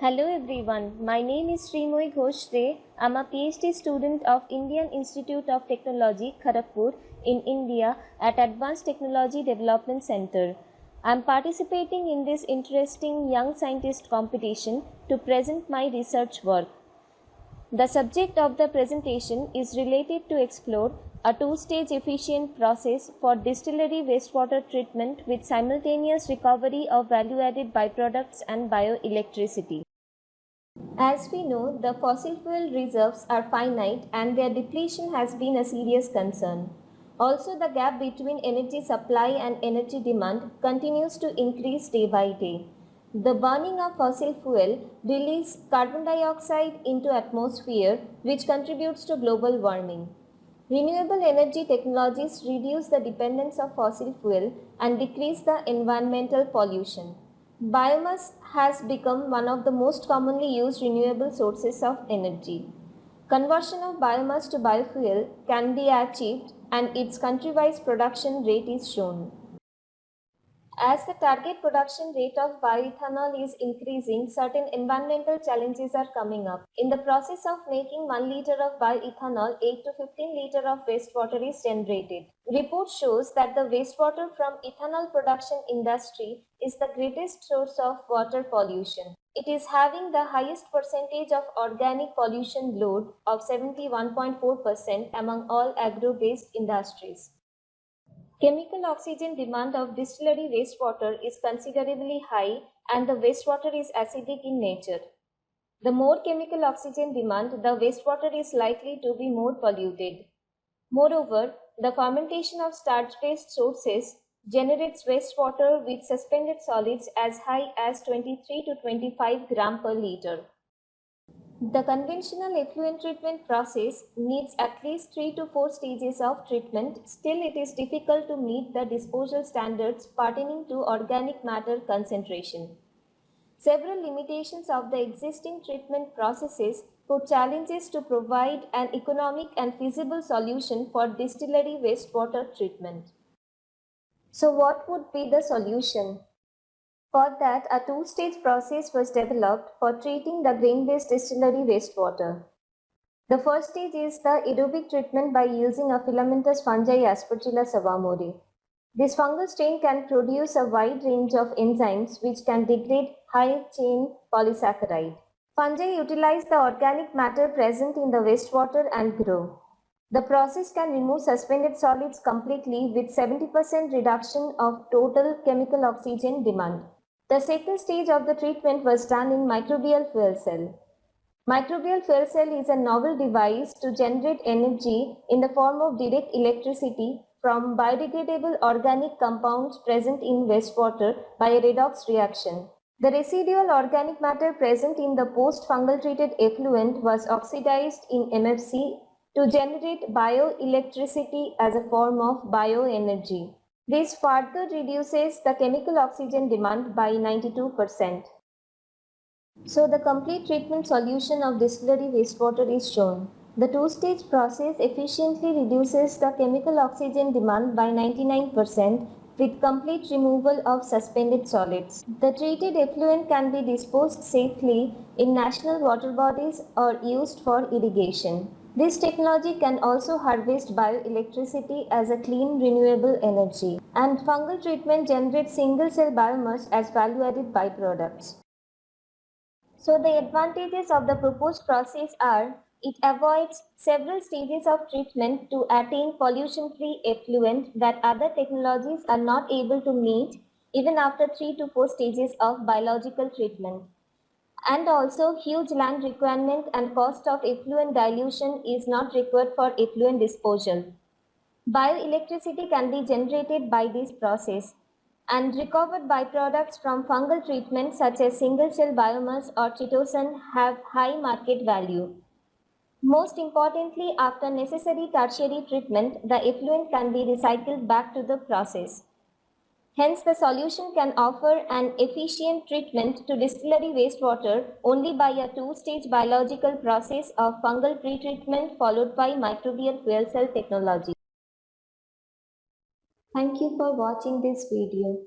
Hello everyone, my name is Srimoy Ghoshre. I am a PhD student of Indian Institute of Technology, Kharagpur in India at Advanced Technology Development Center. I am participating in this interesting young scientist competition to present my research work. The subject of the presentation is related to explore a two-stage efficient process for distillery wastewater treatment with simultaneous recovery of value-added byproducts and bioelectricity. As we know, the fossil fuel reserves are finite and their depletion has been a serious concern. Also, the gap between energy supply and energy demand continues to increase day by day. The burning of fossil fuel releases carbon dioxide into atmosphere, which contributes to global warming. Renewable energy technologies reduce the dependence of fossil fuel and decrease the environmental pollution. Biomass has become one of the most commonly used renewable sources of energy. Conversion of biomass to biofuel can be achieved and its country-wise production rate is shown. As the target production rate of bioethanol is increasing, certain environmental challenges are coming up. In the process of making 1 liter of bioethanol, 8 to 15 liter of wastewater is generated. Report shows that the wastewater from ethanol production industry is the greatest source of water pollution. It is having the highest percentage of organic pollution load of 71.4% among all agro-based industries. Chemical oxygen demand of distillery wastewater is considerably high and the wastewater is acidic in nature. The more chemical oxygen demand, the wastewater is likely to be more polluted. Moreover, the fermentation of starch-based sources generates wastewater with suspended solids as high as 23 to 25 gram per liter. The conventional effluent treatment process needs at least 3 to 4 stages of treatment. Still, it is difficult to meet the disposal standards pertaining to organic matter concentration. Several limitations of the existing treatment processes put challenges to provide an economic and feasible solution for distillery wastewater treatment. So, what would be the solution? For that, a two-stage process was developed for treating the grain-based distillery wastewater. The first stage is the aerobic treatment by using a filamentous fungi Aspergillus avamore. This fungal strain can produce a wide range of enzymes which can degrade high-chain polysaccharide. Fungi utilize the organic matter present in the wastewater and grow. The process can remove suspended solids completely with 70% reduction of total chemical oxygen demand. The second stage of the treatment was done in microbial fuel cell. Microbial fuel cell is a novel device to generate energy in the form of direct electricity from biodegradable organic compounds present in wastewater by a redox reaction. The residual organic matter present in the post-fungal treated effluent was oxidized in MFC to generate bioelectricity as a form of bioenergy. This further reduces the chemical oxygen demand by 92%. So the complete treatment solution of distillery wastewater is shown. The two-stage process efficiently reduces the chemical oxygen demand by 99% with complete removal of suspended solids. The treated effluent can be disposed safely in national water bodies or used for irrigation. This technology can also harvest bioelectricity as a clean renewable energy, and fungal treatment generates single-cell biomass as value-added byproducts. So the advantages of the proposed process are it avoids several stages of treatment to attain pollution-free effluent that other technologies are not able to meet even after 3 to 4 stages of biological treatment. And also, huge land requirement and cost of effluent dilution is not required for effluent disposal. Bioelectricity can be generated by this process, and recovered byproducts from fungal treatment such as single-cell biomass or chitosan have high market value. Most importantly, after necessary tertiary treatment, the effluent can be recycled back to the process. Hence, the solution can offer an efficient treatment to distillery wastewater only by a two-stage biological process of fungal pretreatment followed by microbial fuel cell technology. Thank you for watching this video.